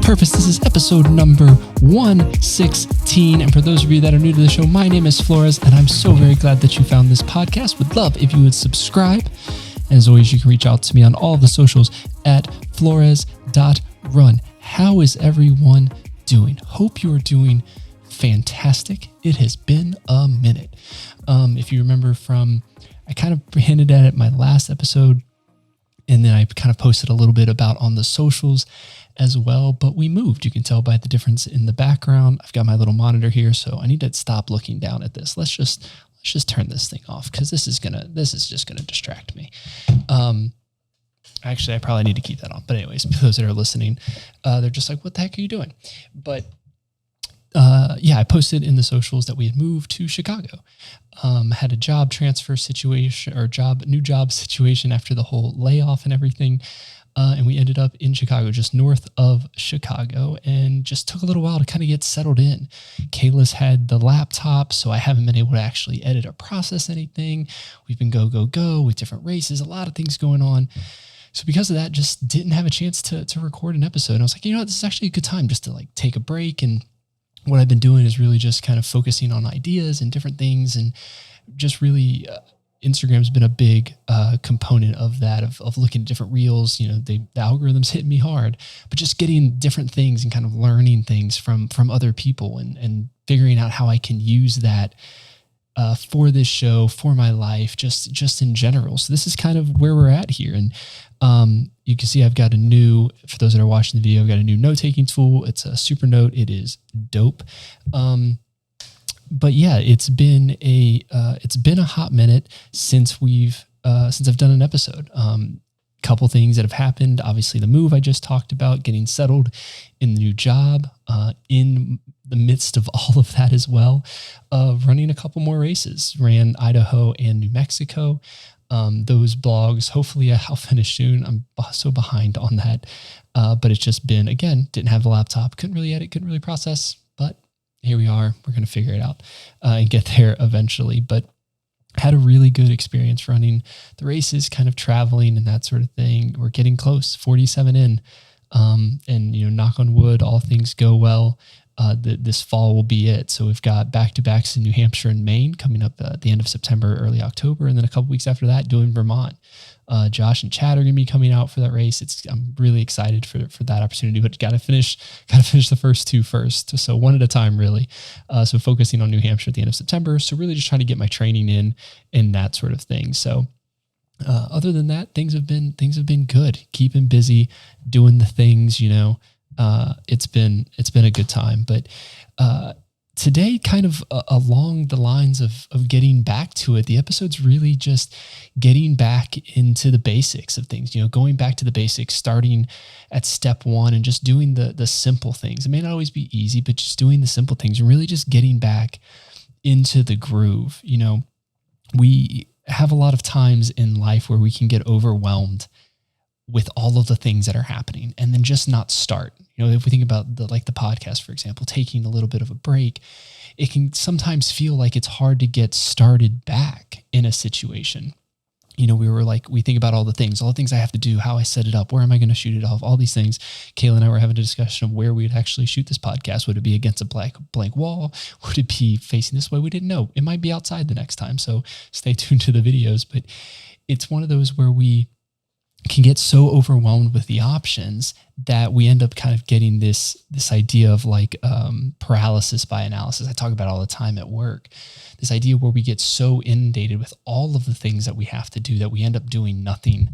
Purpose. This is episode number 116. And for those of you that are new to the show, my name is Flores, and I'm so very glad that you found this podcast. Would love if you would subscribe. And as always, you can reach out to me on all of the socials at flores.run. How is everyone doing? Hope you're doing fantastic. It has been a minute. If you remember I kind of hinted at it in my last episode, and then I kind of posted a little bit about on the socials as well, but we moved. You can tell by the difference in the background. I've got my little monitor here, so I need to stop looking down at this. Let's just turn this thing off, because this is just gonna distract me. Actually, I probably need to keep that on. But anyways, for those that are listening, they're just like, "What the heck are you doing?" But I posted in the socials that we had moved to Chicago. Had a job transfer situation or new job situation after the whole layoff and everything. And we ended up in Chicago, just north of Chicago, and just took a little while to kind of get settled in. Kayla's had the laptop, so I haven't been able to actually edit or process anything. We've been go with different races, a lot of things going on. So because of that, just didn't have a chance to record an episode. And I was like, this is actually a good time just to take a break. And what I've been doing is really just kind of focusing on ideas and different things, and just really Instagram's been a big component of that, of looking at different reels. The algorithms hit me hard, but just getting different things and kind of learning things from other people and figuring out how I can use that for this show, for my life, just in general. So this is kind of where we're at here. And you can see I've got for those that are watching the video, I've got a new note-taking tool. It's a Super Note. It is dope. But yeah, it's been a hot minute since I've done an episode. Couple things that have happened. Obviously, the move I just talked about, getting settled in the new job, in the midst of all of that as well, running a couple more races. Ran Idaho and New Mexico. Those blogs, hopefully I'll finish soon. I'm so behind on that. But it's just been, again, didn't have the laptop, couldn't really edit, couldn't really process, but here we are. We're going to figure it out and get there eventually. But had a really good experience running the races, kind of traveling and that sort of thing. We're getting close, 47 in. And, knock on wood, all things go well. This fall will be it. So we've got back-to-backs in New Hampshire and Maine coming up at the end of September, early October. And then a couple weeks after that, doing Vermont. Josh and Chad are going to be coming out for that race. I'm really excited for that opportunity, but got to finish the first two first. So one at a time, really. So focusing on New Hampshire at the end of September. So really just trying to get my training in that sort of thing. So other than that, things have been good. Keeping busy, doing the things, it's been a good time. But today, kind of along the lines of getting back to it, the episode's really just getting back into the basics of things, going back to the basics, starting at step one and just doing the simple things. It may not always be easy, but just doing the simple things and really just getting back into the groove. We have a lot of times in life where we can get overwhelmed with all of the things that are happening and then just not start. If we think about the podcast, for example, taking a little bit of a break, it can sometimes feel like it's hard to get started back in a situation. We think about all the things I have to do, how I set it up, where am I going to shoot it off, all these things. Kayla and I were having a discussion of where we'd actually shoot this podcast. Would it be against a blank wall? Would it be facing this way? We didn't know. It might be outside the next time. So stay tuned to the videos, but it's one of those where we can get so overwhelmed with the options that we end up kind of getting this idea of paralysis by analysis. I talk about it all the time at work. This idea where we get so inundated with all of the things that we have to do that we end up doing nothing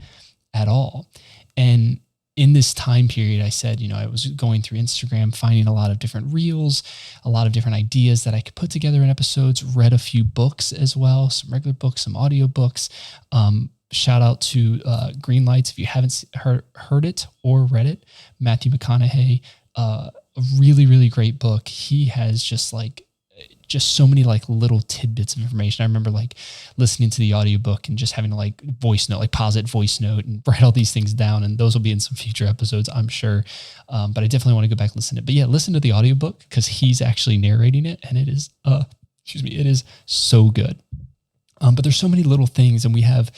at all. And in this time period, I said, I was going through Instagram, finding a lot of different reels, a lot of different ideas that I could put together in episodes, read a few books as well, some regular books, some audio books. Shout out to Green Lights. If you haven't heard it or read it, Matthew McConaughey a really, really great book. He has just so many like little tidbits of information. I remember like listening to the audiobook and just having to like voice note, like pause it, voice note, and write all these things down. And those will be in some future episodes, I'm sure. But I definitely want to go back and listen to it. But yeah, listen to the audiobook because he's actually narrating it, and it is, it is so good. But there's so many little things, and we have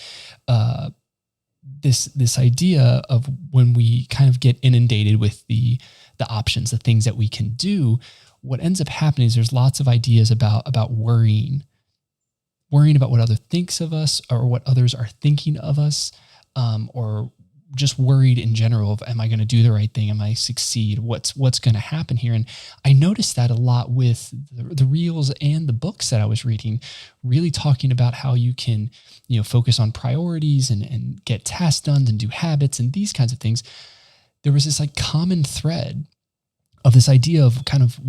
this idea of when we kind of get inundated with the options, the things that we can do. What ends up happening is there's lots of ideas about worrying about what others thinks of us or what others are thinking of us, or just worried in general of, am I going to do the right thing? Am I succeed? What's going to happen here? And I noticed that a lot with the reels and the books that I was reading, really talking about how you can, focus on priorities and get tasks done and do habits and these kinds of things. There was this like common thread of this idea of kind of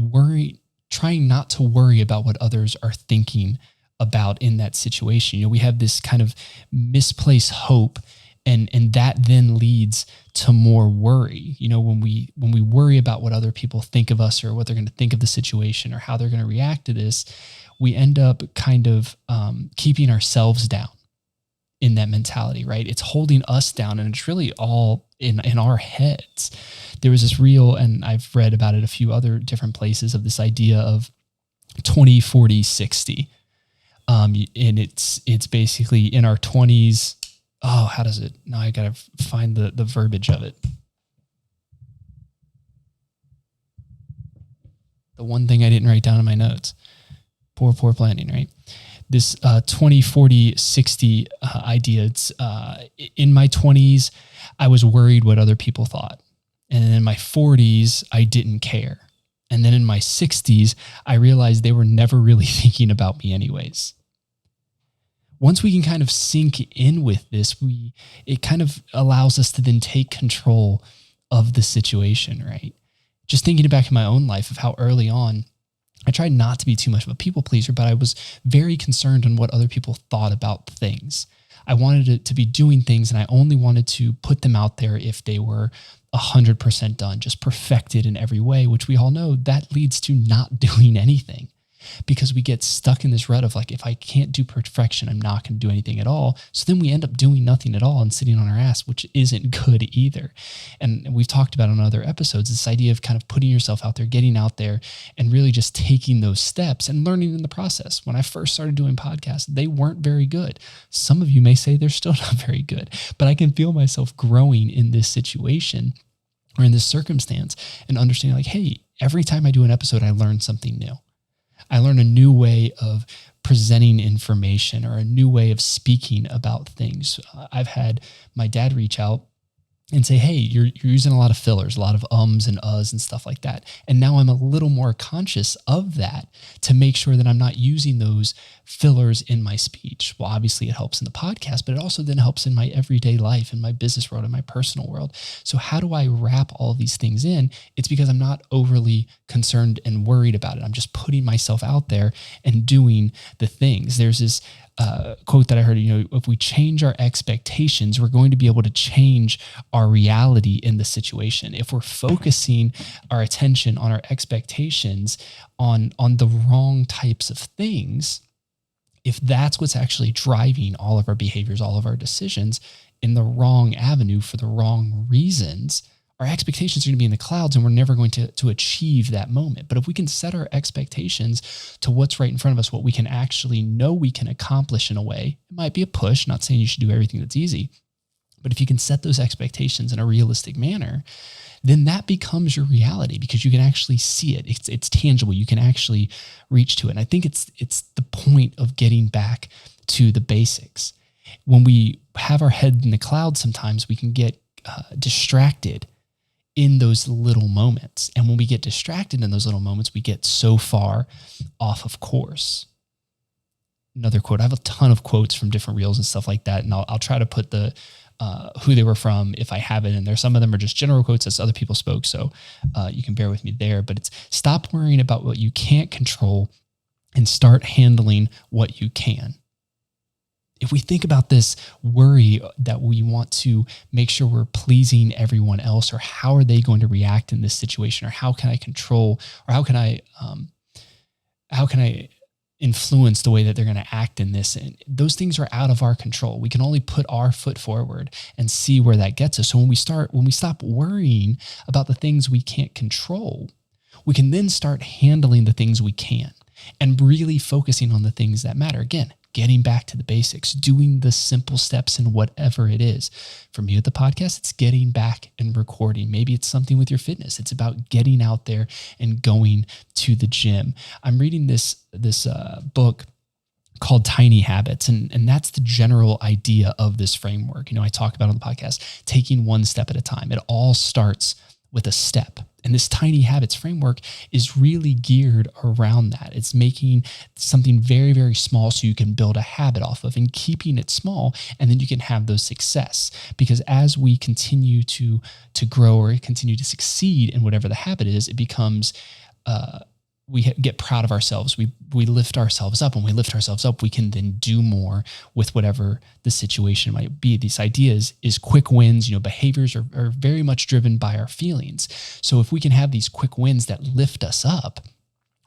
trying not to worry about what others are thinking about in that situation. We have this kind of misplaced hope, and that then leads to more worry. When we worry about what other people think of us or what they're going to think of the situation or how they're going to react to this, we end up kind of keeping ourselves down in that mentality, right? It's holding us down, and it's really all in our heads. There was this reel, and I've read about it a few other different places, of this idea of 20, 40, 60. And it's basically in our 20s. Oh, how does it? Now I got to find the verbiage of it. The one thing I didn't write down in my notes. Poor planning, right? This 20, 40, 60 idea. It's in my 20s, I was worried what other people thought. And then in my 40s, I didn't care. And then in my 60s, I realized they were never really thinking about me anyways. Once we can kind of sink in with this, it kind of allows us to then take control of the situation, right? Just thinking back in my own life of how early on, I tried not to be too much of a people pleaser, but I was very concerned on what other people thought about things. I wanted to be doing things, and I only wanted to put them out there if they were 100% done, just perfected in every way, which we all know that leads to not doing anything, because we get stuck in this rut of like, if I can't do perfection, I'm not going to do anything at all. So then we end up doing nothing at all and sitting on our ass, which isn't good either. And we've talked about on other episodes, this idea of kind of putting yourself out there, getting out there, and really just taking those steps and learning in the process. When I first started doing podcasts, they weren't very good. Some of you may say they're still not very good, but I can feel myself growing in this situation or in this circumstance and understanding like, hey, every time I do an episode, I learn something new. I learn a new way of presenting information or a new way of speaking about things. I've had my dad reach out and say, hey, you're using a lot of fillers, a lot of ums and uhs and stuff like that. And now I'm a little more conscious of that to make sure that I'm not using those fillers in my speech. Well, obviously it helps in the podcast, but it also then helps in my everyday life, in my business world, in my personal world. So how do I wrap all these things in? It's because I'm not overly concerned and worried about it. I'm just putting myself out there and doing the things. There's this quote that I heard, if we change our expectations, we're going to be able to change our reality in the situation. If we're focusing our attention on our expectations on the wrong types of things, if that's what's actually driving all of our behaviors, all of our decisions in the wrong avenue for the wrong reasons, our expectations are going to be in the clouds and we're never going to achieve that moment. But if we can set our expectations to what's right in front of us, what we can actually know we can accomplish in a way, it might be a push, not saying you should do everything that's easy, but if you can set those expectations in a realistic manner, then that becomes your reality because you can actually see it. It's tangible. You can actually reach to it. And I think it's the point of getting back to the basics. When we have our head in the clouds, sometimes we can get distracted in those little moments. And when we get distracted in those little moments, we get so far off of course. Another quote. I have a ton of quotes from different reels and stuff like that. And I'll try to put the who they were from if I have it in there. Some of them are just general quotes as other people spoke. So you can bear with me there. But it's stop worrying about what you can't control and start handling what you can. If we think about this worry that we want to make sure we're pleasing everyone else, or how are they going to react in this situation, or how can I control, or how can I influence the way that they're going to act in this? And those things are out of our control. We can only put our foot forward and see where that gets us. So when we stop worrying about the things we can't control, we can then start handling the things we can and really focusing on the things that matter. Again, getting back to the basics, doing the simple steps in whatever it is. For me with the podcast, it's getting back and recording. Maybe it's something with your fitness. It's about getting out there and going to the gym. I'm reading this book called Tiny Habits. And that's the general idea of this framework. I talk about on the podcast, taking one step at a time. It all starts with a step. And this Tiny Habits framework is really geared around that. It's making something very, very small so you can build a habit off of, and keeping it small, and then you can have those success. Because as we continue to grow or continue to succeed in whatever the habit is, it becomes we get proud of ourselves. We lift ourselves up. When we lift ourselves up, we can then do more with whatever the situation might be. This idea is quick wins. Behaviors are very much driven by our feelings. So if we can have these quick wins that lift us up,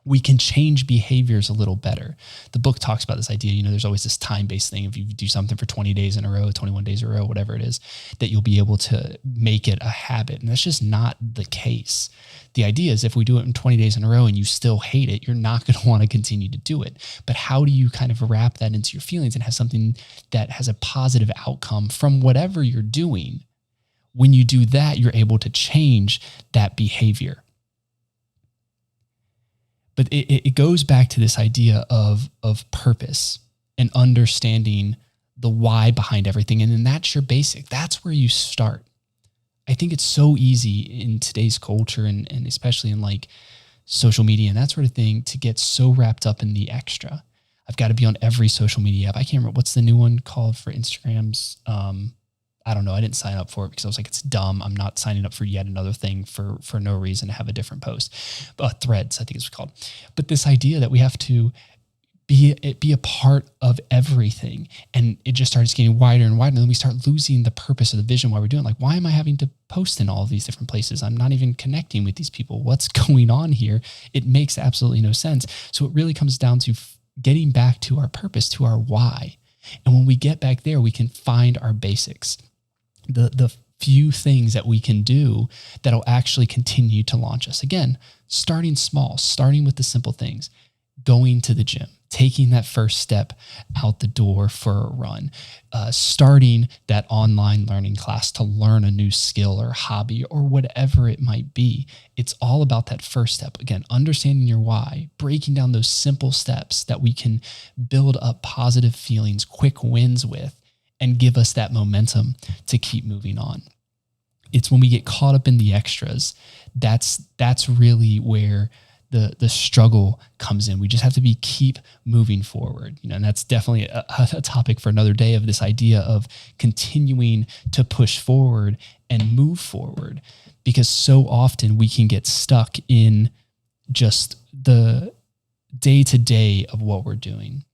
we can change behaviors a little better. The book talks about this idea, there's always this time-based thing. If you do something for 20 days in a row, 21 days in a row, whatever it is, that you'll be able to make it a habit. And that's just not the case. The idea is if we do it in 20 days in a row and you still hate it, you're not going to want to continue to do it. But how do you kind of wrap that into your feelings and have something that has a positive outcome from whatever you're doing? When you do that, you're able to change that behavior. But it goes back to this idea of purpose and understanding the why behind everything. And then that's your basic. That's where you start. I think it's so easy in today's culture and especially in like social media and that sort of thing to get so wrapped up in the extra. I've got to be on every social media app. I can't remember what's the new one called for Instagram's. I don't know. I didn't sign up for it because I was like, it's dumb. I'm not signing up for yet another thing for no reason to have a different post. Threads, I think it's called. But this idea that we have to be a part of everything, and it just starts getting wider and wider. And then we start losing the purpose of the vision why we're doing. Like, why am I having to post in all of these different places? I'm not even connecting with these people. What's going on here? It makes absolutely no sense. So it really comes down to getting back to our purpose, to our why. And when we get back there, we can find our basics. The few things that we can do that'll actually continue to launch us. Again, starting small, starting with the simple things, going to the gym, taking that first step out the door for a run, starting that online learning class to learn a new skill or hobby or whatever it might be. It's all about that first step. Again, understanding your why, breaking down those simple steps that we can build up positive feelings, quick wins with, and give us that momentum to keep moving on. It's when we get caught up in the extras, that's really where the struggle comes in. We just have to keep moving forward, and that's definitely a topic for another day, of this idea of continuing to push forward and move forward, because so often we can get stuck in just the day-to-day of what we're doing.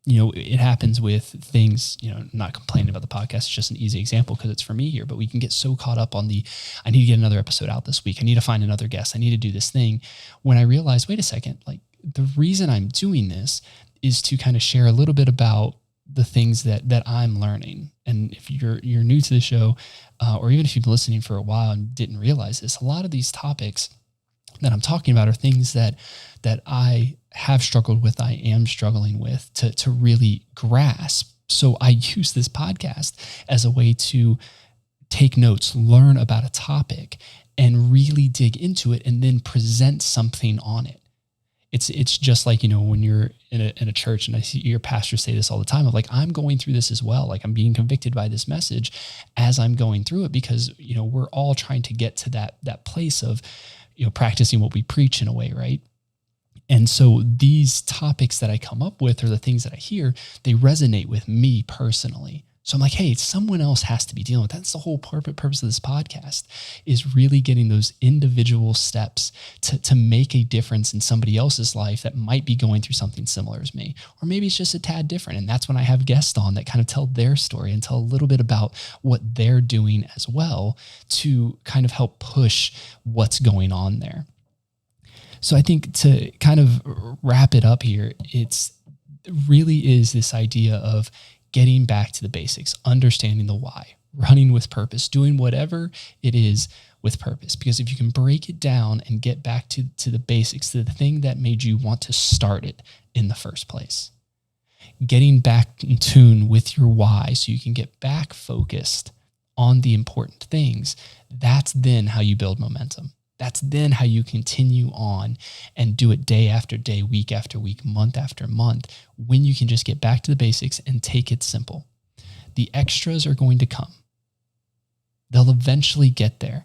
It happens with things, not complaining about the podcast. It's just an easy example because it's for me here, but we can get so caught up on I need to get another episode out this week. I need to find another guest. I need to do this thing. When I realize, wait a second, like the reason I'm doing this is to kind of share a little bit about the things that I'm learning. And if you're new to the show, or even if you've been listening for a while and didn't realize this, a lot of these topics that I'm talking about are things that I have struggled with, I am struggling with to really grasp. So I use this podcast as a way to take notes, learn about a topic, and really dig into it, and then present something on it. It's just like, when you're in a church, and I see your pastor say this all the time, of like, I'm going through this as well. Like, I'm being convicted by this message as I'm going through it, because, we're all trying to get to that place of, practicing what we preach in a way, right? And so these topics that I come up with, or the things that I hear, they resonate with me personally. So I'm like, hey, someone else has to be dealing with that. That's the whole purpose of this podcast, is really getting those individual steps to make a difference in somebody else's life that might be going through something similar as me. Or maybe it's just a tad different. And that's when I have guests on that kind of tell their story and tell a little bit about what they're doing as well to kind of help push what's going on there. So I think to kind of wrap it up here, it really is this idea of getting back to the basics, understanding the why, running with purpose, doing whatever it is with purpose. Because if you can break it down and get back to the basics, to the thing that made you want to start it in the first place, getting back in tune with your why so you can get back focused on the important things, that's then how you build momentum. That's then how you continue on and do it day after day, week after week, month after month, when you can just get back to the basics and take it simple. The extras are going to come. They'll eventually get there.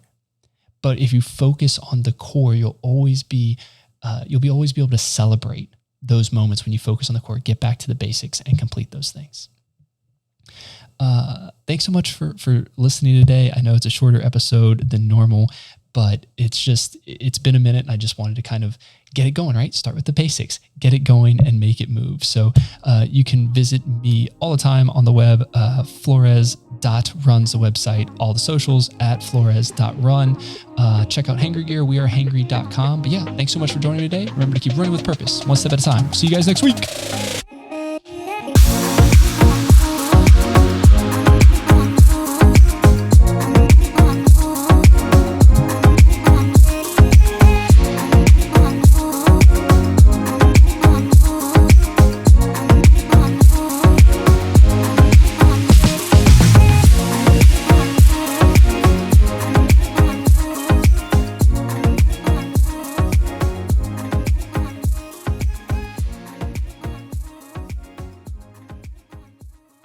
But if you focus on the core, you'll always be able to celebrate those moments when you focus on the core, get back to the basics and complete those things. Thanks so much for listening today. I know it's a shorter episode than normal, but it's been a minute and I just wanted to kind of get it going, right? Start with the basics, get it going and make it move. So you can visit me all the time on the web, flores.run's the website, all the socials at flores.run. Check out Hangry Gear, wearehangry.com. But yeah, thanks so much for joining me today. Remember to keep running with purpose, one step at a time. See you guys next week.